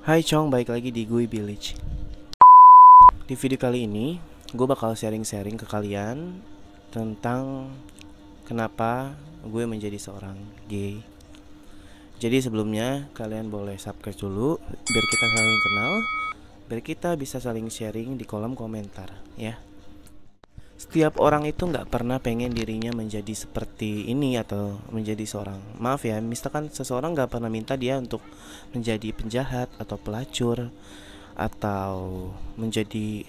Hai Chong, balik lagi di Gui Village. Di video kali ini, gue bakal sharing-sharing ke kalian tentang kenapa gue menjadi seorang gay. Jadi sebelumnya, kalian boleh subscribe dulu biar kita saling kenal, biar kita bisa saling sharing di kolom komentar, ya. Setiap orang itu nggak pernah pengen dirinya menjadi seperti ini atau menjadi seorang, maaf ya, misalkan seseorang nggak pernah minta dia untuk menjadi penjahat atau pelacur atau menjadi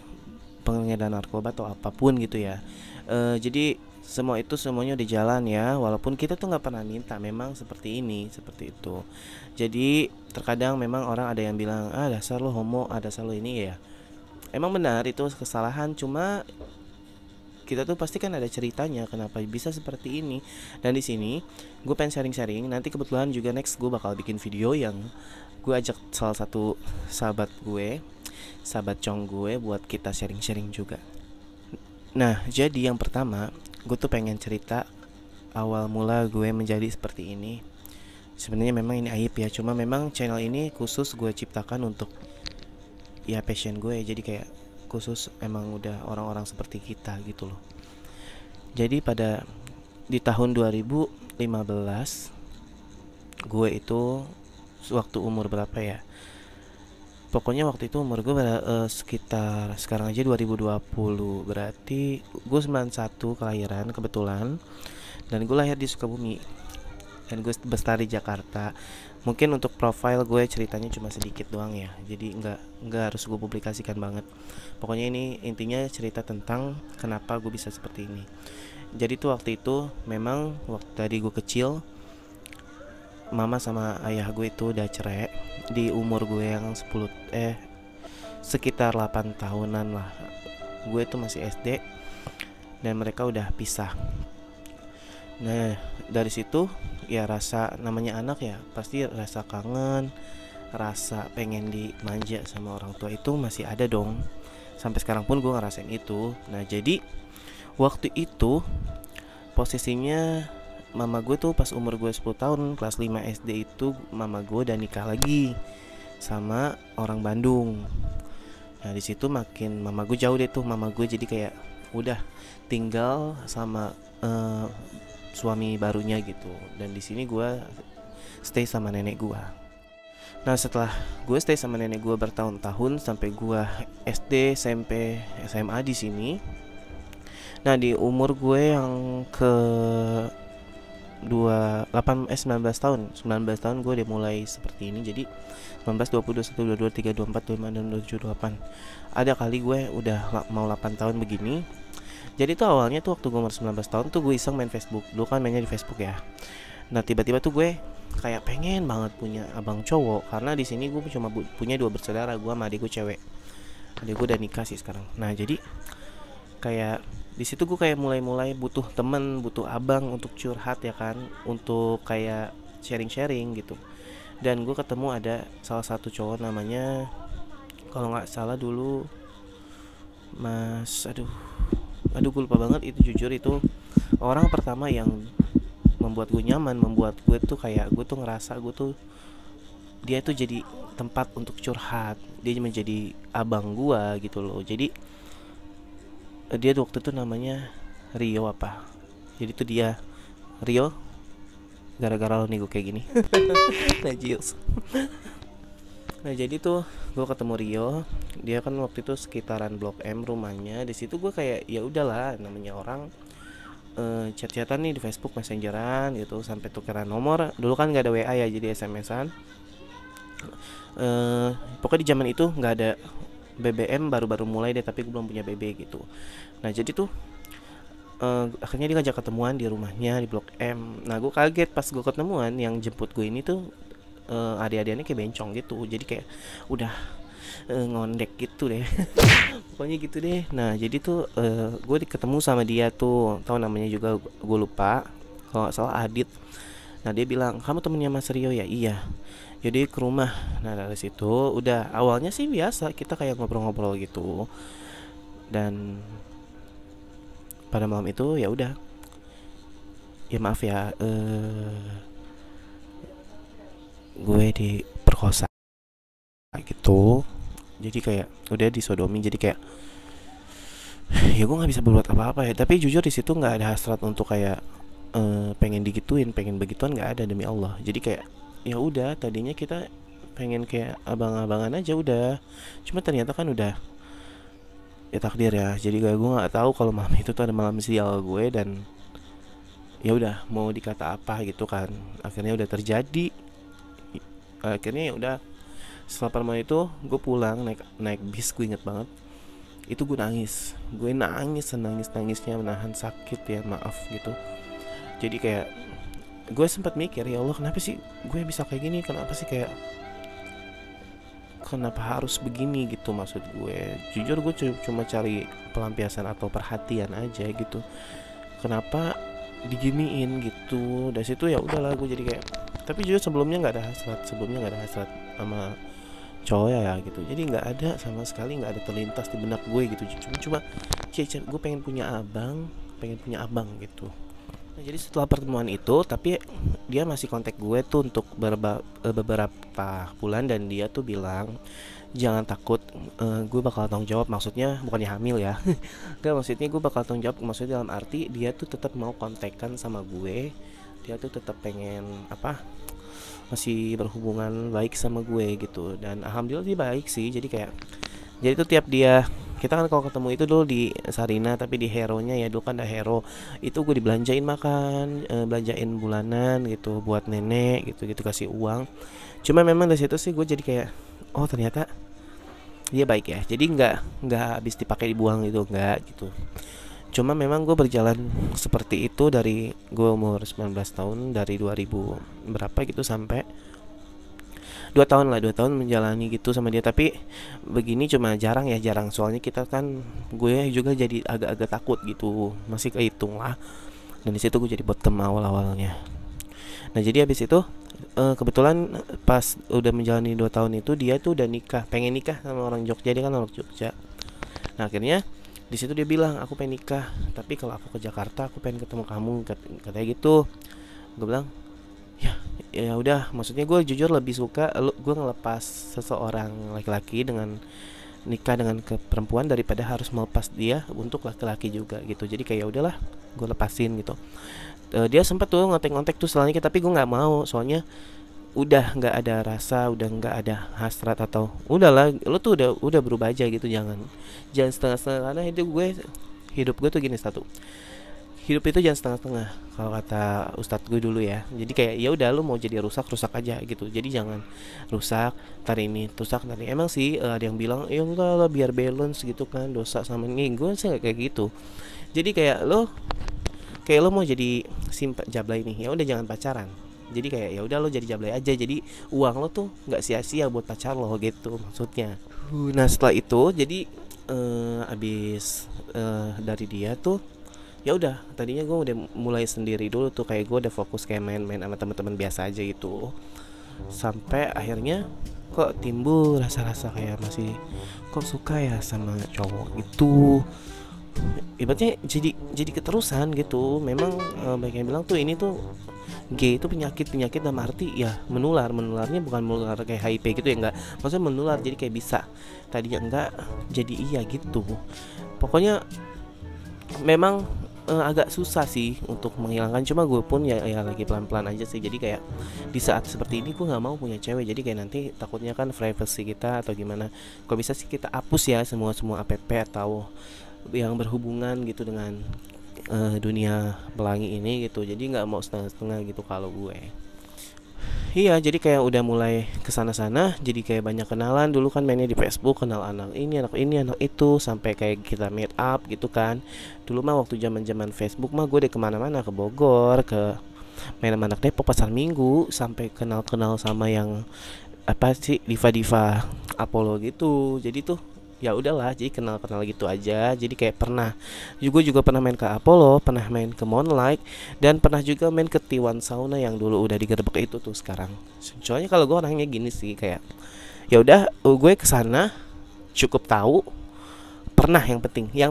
pengedar narkoba atau apapun gitu ya. Jadi semuanya udah jalan ya, walaupun kita tuh nggak pernah minta, memang seperti ini seperti itu. Jadi terkadang memang orang ada yang bilang, ah dasar lo homo, ah dasar lo ini ya. Emang benar itu kesalahan, cuma kita tuh pasti kan ada ceritanya kenapa bisa seperti ini. Dan di sini gue pengen sharing-sharing. Nanti kebetulan juga next gue bakal bikin video yang gue ajak salah satu sahabat gue, sahabat Chong gue, buat kita sharing-sharing juga. Nah, jadi yang pertama, gue tuh pengen cerita awal mula gue menjadi seperti ini. Sebenarnya memang ini aib ya, cuma memang channel ini khusus gue ciptakan untuk ya passion gue, jadi kayak khusus emang udah orang-orang seperti kita gitu loh. Jadi di tahun 2015 gue itu waktu umur berapa ya? Pokoknya waktu itu umur gue sekitar sekarang aja 2020, berarti gue 91 kelahiran kebetulan, dan gue lahir di Sukabumi dan gue besar di Jakarta. Mungkin untuk profile gue ceritanya cuma sedikit doang ya, jadi nggak harus gue publikasikan banget. Pokoknya ini intinya cerita tentang kenapa gue bisa seperti ini. Jadi tuh waktu itu memang waktu tadi gue kecil, mama sama ayah gue itu udah cerai di umur gue yang sekitar 8 tahunan lah. Gue tuh masih SD dan mereka udah pisah. Nah, dari situ ya rasa namanya anak ya, pasti rasa kangen, rasa pengen dimanja sama orang tua itu masih ada dong. Sampai sekarang pun gue ngerasain itu. Nah, jadi waktu itu posisinya mama gue tuh pas umur gue 10 tahun, kelas 5 SD itu mama gue udah nikah lagi sama orang Bandung. Nah, di situ makin mama gue jauh deh tuh, mama gue jadi kayak udah tinggal sama suami barunya gitu. Dan di sini gue stay sama nenek gue. Nah, setelah gue stay sama nenek gue bertahun-tahun sampai gue SD, SMP, SMA di sini. Nah, di umur gue yang ke 19 tahun gue udah mulai seperti ini. Jadi 19, 20, 21, 22, 23, 24, 25, 26, 27, 28. Ada kali gue udah mau 8 tahun begini. Jadi tuh awalnya tuh waktu gue umur 19 tahun tuh gue iseng main Facebook. Dulu kan mainnya di Facebook ya. Nah, tiba-tiba tuh gue kayak pengen banget punya abang cowok, karena di sini gue cuma punya 2 bersaudara, gue sama adik gue cewek. Adik gue udah nikah sih sekarang. Nah, jadi kayak di situ gue kayak mulai butuh temen, butuh abang untuk curhat ya kan, untuk kayak sharing-sharing gitu. Dan gue ketemu ada salah satu cowok namanya, kalau nggak salah dulu Mas, aduh gue lupa banget, itu jujur itu orang pertama yang membuat gue nyaman, membuat gue tuh kayak gue tuh ngerasa gue tuh dia tuh jadi tempat untuk curhat, dia menjadi abang gue gitu loh. Jadi dia waktu itu namanya Rio apa, jadi tuh dia Rio gara-gara lo nih gue kayak gini. Najis. Nah, jadi tuh gue ketemu Rio, dia kan waktu itu sekitaran Blok M rumahnya. Di situ gue kayak ya udahlah, namanya orang chat-chatan nih di Facebook Messengeran gitu, sampai tukeran nomor. Dulu kan nggak ada WA ya, jadi SMS-an. Pokoknya di zaman itu nggak ada BBM, baru-baru mulai deh, tapi gue belum punya BB gitu. Nah, jadi tuh akhirnya dia ngajak ketemuan di rumahnya di Blok M. Nah, gue kaget pas gue ketemuan, yang jemput gue ini tuh adik-adiknya kayak bencong gitu, jadi kayak udah ngondek gitu deh. Pokoknya gitu deh. Nah, jadi tuh gue ketemu sama dia tuh, tahu namanya juga gue lupa, kalau nggak salah Adit. Nah, dia bilang, kamu temennya Mas Rio ya? Iya. Jadi ke rumah. Nah, dari situ udah awalnya sih biasa, kita kayak ngobrol-ngobrol gitu. Dan pada malam itu ya udah, ya maaf ya, gue diperkosa. gitu. Jadi kayak udah disodomi, jadi kayak ya gue nggak bisa berbuat apa-apa ya. Tapi jujur di situ nggak ada hasrat untuk kayak pengen digituin, pengen begituan, nggak ada, demi Allah. Jadi kayak ya udah, tadinya kita pengen kayak abang-abangan aja udah, cuma ternyata kan udah ya takdir ya. Jadi kayak gue nggak tahu kalau malam itu tuh ada malam sial gue, dan ya udah mau dikata apa gitu kan, akhirnya udah terjadi. Akhirnya ya udah, setelah malam itu gue pulang naik naik bis, gue inget banget itu gue nangis nangis nangisnya menahan sakit ya, maaf gitu. Jadi kayak gue sempat mikir, ya Allah kenapa sih gue bisa kayak gini, kenapa sih kayak kenapa harus begini gitu. Maksud gue jujur gue cuma cari pelampiasan atau perhatian aja gitu, kenapa diginiin gitu. Dari situ ya udahlah gue jadi kayak, tapi jujur sebelumnya nggak ada hasrat, sama cowok ya gitu. Jadi nggak ada sama sekali, nggak ada terlintas di benak gue gitu. Cuma gue pengen punya abang gitu. Nah, jadi setelah pertemuan itu, tapi dia masih kontak gue tuh untuk beberapa bulan, dan dia tuh bilang jangan takut, gue bakal tanggung jawab. Maksudnya bukannya hamil ya. Gak, maksudnya gue bakal tanggung jawab, maksudnya dalam arti dia tuh tetap mau kontekan sama gue, dia tuh tetap pengen masih berhubungan baik sama gue gitu. Dan alhamdulillah dia baik sih. Jadi tuh tiap dia, kita kan kalau ketemu itu dulu di Sarina, tapi di Hero-nya ya, dulu kan ada Hero, itu gue dibelanjain makan, belanjain bulanan gitu buat nenek gitu kasih uang. Cuma memang dari situ sih gue jadi kayak, oh ternyata dia baik ya. Jadi nggak habis dipakai dibuang gitu, nggak gitu. Cuma memang gue berjalan seperti itu dari gue umur 19 tahun, dari 2000 berapa gitu sampai 2 tahun lah, 2 tahun menjalani gitu sama dia. Tapi begini cuma jarang, soalnya kita kan, gue juga jadi agak-agak takut gitu, masih kehitung lah. Dan disitu gue jadi bottom awal-awalnya. Nah jadi habis itu kebetulan pas udah menjalani 2 tahun itu, dia tuh udah pengen nikah sama orang Jogja, dia kan orang Jogja. Nah akhirnya di situ dia bilang, aku pengen nikah, tapi kalau aku ke Jakarta aku pengen ketemu kamu, katanya gitu. Gue bilang ya udah, maksudnya gue jujur lebih suka gue ngelepas seseorang laki-laki dengan nikah dengan ke perempuan daripada harus melepas dia untuk laki-laki juga gitu. Jadi kayak ya udahlah, gue lepasin gitu. Dia sempat tuh ngontek-ngontek tuh selanjutnya, tapi gue nggak mau, soalnya udah nggak ada rasa, udah nggak ada hasrat, atau udahlah lo tuh udah berubah aja gitu. Jangan setengah-setengah, karena hidup gue tuh gini, hidup itu jangan setengah-setengah kalau kata ustadz gue dulu ya. Jadi kayak ya udah, lo mau jadi rusak aja gitu. Jadi jangan rusak tadi ini, rusak tadi. Emang sih ada yang bilang ya enggak lah, biar balance gitu kan, dosa sama ini. Gue sih nggak kayak gitu. Jadi kayak lo mau jadi jablay nih, ya udah jangan pacaran. Jadi kayak ya udah, lo jadi jablay aja, jadi uang lo tuh nggak sia-sia buat pacar lo gitu maksudnya. Nah setelah itu jadi abis dari dia tuh ya udah, tadinya gue udah mulai sendiri dulu tuh, kayak gue udah fokus kayak main-main sama teman-teman biasa aja gitu. Sampai akhirnya kok timbul rasa-rasa kayak masih kok suka ya sama cowok gitu. Ibaratnya jadi keterusan gitu. Memang banyak yang bilang tuh ini tuh G itu penyakit dalam arti ya menularnya bukan menular kayak HIV gitu ya, enggak, maksudnya menular. Jadi kayak bisa tadinya enggak jadi iya gitu. Pokoknya memang agak susah sih untuk menghilangkan. Cuma gue pun ya lagi pelan-pelan aja sih. Jadi kayak di saat seperti ini gue nggak mau punya cewek. Jadi kayak nanti takutnya kan privacy kita atau gimana. Kalau bisa sih kita hapus ya semua app atau yang berhubungan gitu dengan dunia pelangi ini gitu. Jadi nggak mau setengah-setengah gitu kalau gue. Iya, jadi kayak udah mulai kesana-sana. Jadi kayak banyak kenalan. Dulu kan mainnya di Facebook, kenal anak ini, anak itu, sampai kayak kita meet up gitu kan. Dulu mah waktu zaman Facebook mah gue udah kemana-mana, ke Bogor, ke main sama anak Depok pasar Minggu, sampai kenal sama yang apa sih, diva Apollo gitu. Jadi tuh ya udahlah, jadi kenal gitu aja. Jadi kayak juga pernah main ke Apollo, pernah main ke Moonlight, dan pernah juga main ke Tiwan Sauna yang dulu udah digerebek itu tuh sekarang. Soalnya kalau gue orangnya gini sih, kayak ya udah gue kesana cukup tahu, pernah, yang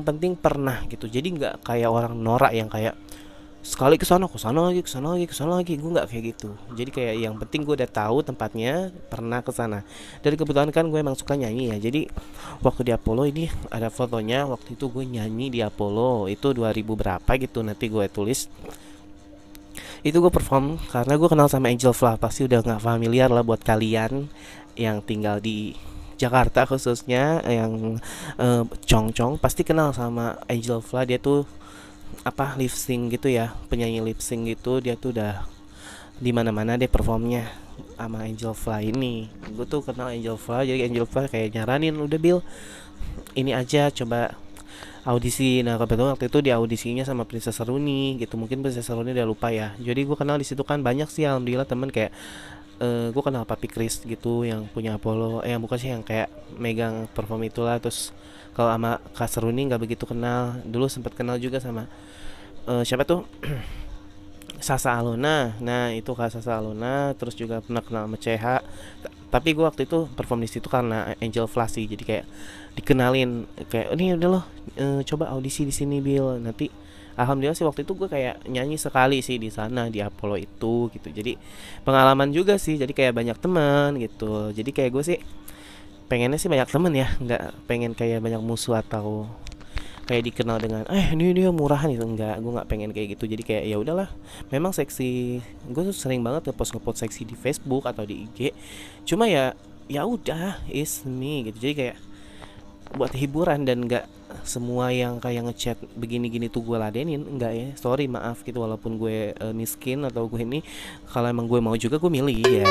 penting pernah gitu. Jadi nggak kayak orang norak yang kayak sekali ke sana lagi, ke sana lagi, ke sana lagi. Gue nggak kayak gitu. Jadi kayak yang penting gue udah tahu tempatnya, pernah ke sana. Dari kebetulan kan gue emang suka nyanyi ya. Jadi waktu di Apollo ini ada fotonya, waktu itu gue nyanyi di Apollo itu 2000 berapa gitu, nanti gue tulis. Itu gue perform karena gue kenal sama Angel Fla. Pasti udah nggak familiar lah buat kalian yang tinggal di Jakarta khususnya, yang Congcong pasti kenal sama Angel Fla. Dia tuh apa, lip sync gitu ya, penyanyi lip sync gitu. Dia tuh udah di mana-mana deh performnya sama Angel Fla ini. Gue tuh kenal Angel Fla, jadi Angel Fla kayak nyaranin, udah Bill ini aja coba audisi. Nah kebetulan waktu itu di audisinya sama Princess Seruni gitu, mungkin Princess Seruni udah lupa ya. Jadi gue kenal di situ kan banyak sih alhamdulillah temen, kayak gue kenal Papi Chris gitu yang punya Apollo, yang bukan sih, yang kayak megang perform itulah. Terus kalau sama Kak Seruni nggak begitu kenal, dulu sempat kenal juga sama siapa tuh Sasa Alona. Nah itu Kak Sasa Alona. Terus juga pernah kenal sama CH. Tapi gue waktu itu perform di situ karena Angel Flashy, jadi kayak dikenalin kayak ini udah loh, coba audisi di sini Bill. Nanti alhamdulillah sih waktu itu gue kayak nyanyi sekali sih di sana di Apollo itu gitu. Jadi pengalaman juga sih, jadi kayak banyak teman gitu. Jadi kayak gue sih pengennya sih banyak temen ya, nggak pengen kayak banyak musuh atau kayak dikenal dengan ini dia murahan itu. Enggak, gue nggak pengen kayak gitu. Jadi kayak ya udahlah, memang seksi, gue tuh sering banget ngepost seksi di Facebook atau di IG, cuma ya udah is me gitu. Jadi kayak buat hiburan, dan nggak semua yang kayak ngechat begini-gini tuh gue ladenin, enggak ya, sorry maaf gitu. Walaupun gue miskin atau gue ini, kalau emang gue mau juga gue milih ya.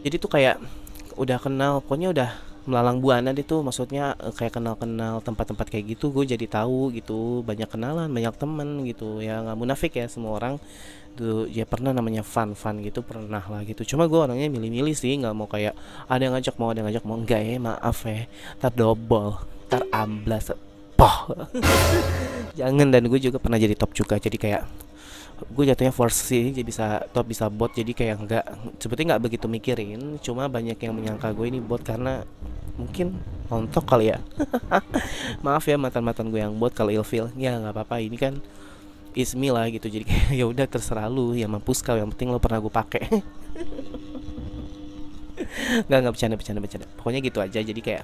Jadi tuh kayak udah kenal, pokoknya udah melalang buana deh tuh, maksudnya kayak kenal-kenal tempat-tempat kayak gitu. Gue jadi tahu gitu, banyak kenalan, banyak temen gitu ya. Nggak munafik ya, semua orang tuh ya pernah namanya fun gitu, pernah lah gitu. Cuma gue orangnya milih-milih sih, nggak mau kayak ada yang ngajak mau, ada yang ngajak mau, enggak ya, maaf ya, tar double, tar amblas poh. Jangan. Dan gue juga pernah jadi top juga, jadi kayak gue jatuhnya force sih, jadi bisa top bisa bot. Jadi kayak nggak, sebetulnya nggak begitu mikirin, cuma banyak yang menyangka gue ini bot karena mungkin nontok kali ya. Maaf ya mantan gue yang bot kalau ilfil ya, nggak apa-apa, ini kan is me lah gitu. Jadi kayak ya udah terserah lu, ya mampus kau, yang penting lo pernah gue pakai. nggak bercanda. Pokoknya gitu aja. Jadi kayak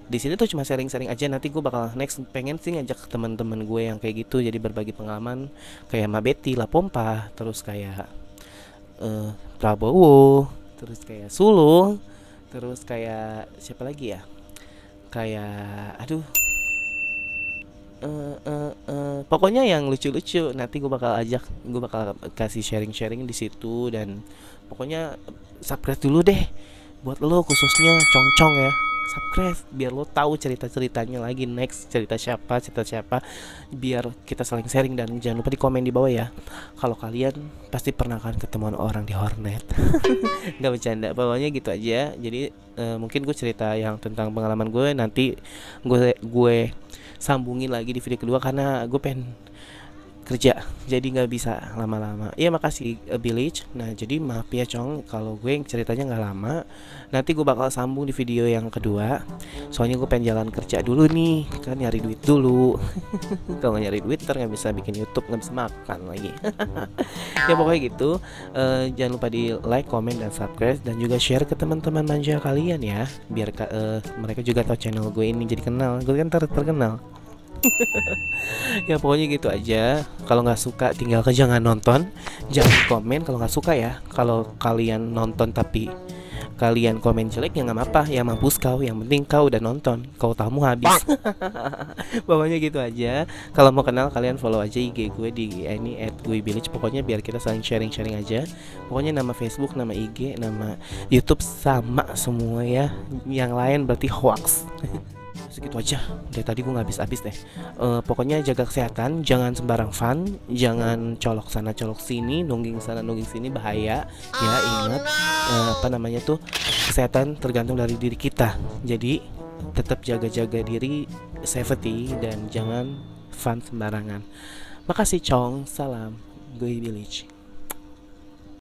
di sini tuh cuma sharing aja. Nanti gue bakal next pengen sih ngajak teman-teman gue yang kayak gitu, jadi berbagi pengalaman kayak Mabeti La Pompa, terus kayak Prabowo, terus kayak Sulung, terus kayak siapa lagi ya, kayak aduh, pokoknya yang lucu-lucu nanti gue bakal ajak, gue bakal kasih sharing di situ. Dan pokoknya subscribe dulu deh buat lo khususnya Congcong ya, subscribe biar lo tahu cerita-ceritanya lagi next, cerita siapa, biar kita saling sharing. Dan jangan lupa di komen di bawah ya kalau kalian pasti pernah kan ketemuan orang di Hornet. Nggak bercanda, pokoknya gitu aja. Jadi mungkin gue cerita yang tentang pengalaman gue nanti gue sambungin lagi di video kedua, karena gue pengen kerja jadi nggak bisa lama-lama. Iya makasih Village. Nah jadi maaf ya Cong kalau gue ceritanya nggak lama, nanti gue bakal sambung di video yang kedua. Soalnya gue pengen jalan kerja dulu nih, kan nyari duit dulu. Kalau nggak nyari duit ntar nggak bisa bikin YouTube, nggak bisa makan lagi. Ya pokoknya gitu. Jangan lupa di like, comment, dan subscribe, dan juga share ke teman-teman manja kalian ya, biar mereka juga tahu channel gue ini jadi kenal. Gue kan terkenal. Ya pokoknya gitu aja. Kalau nggak suka tinggal jangan nonton, jangan komen kalau nggak suka ya. Kalau kalian nonton tapi kalian komen jelek ya nggak apa-apa, ya mampus kau, yang penting kau udah nonton, kau tamu habis. Pokoknya gitu aja. Kalau mau kenal kalian follow aja IG gue di ini @guivillage. Pokoknya biar kita saling sharing aja. Pokoknya nama Facebook, nama IG, nama YouTube sama semua ya. Yang lain berarti hoax. Segitu aja. Dari tadi gue nggak habis deh. Pokoknya jaga kesehatan, jangan sembarang fun, jangan colok sana colok sini, nungging sana nungging sini, bahaya. Ya ingat apa namanya tuh, kesehatan tergantung dari diri kita. Jadi tetap jaga diri, safety, dan jangan fun sembarangan. Makasih Cong, salam, gue Village.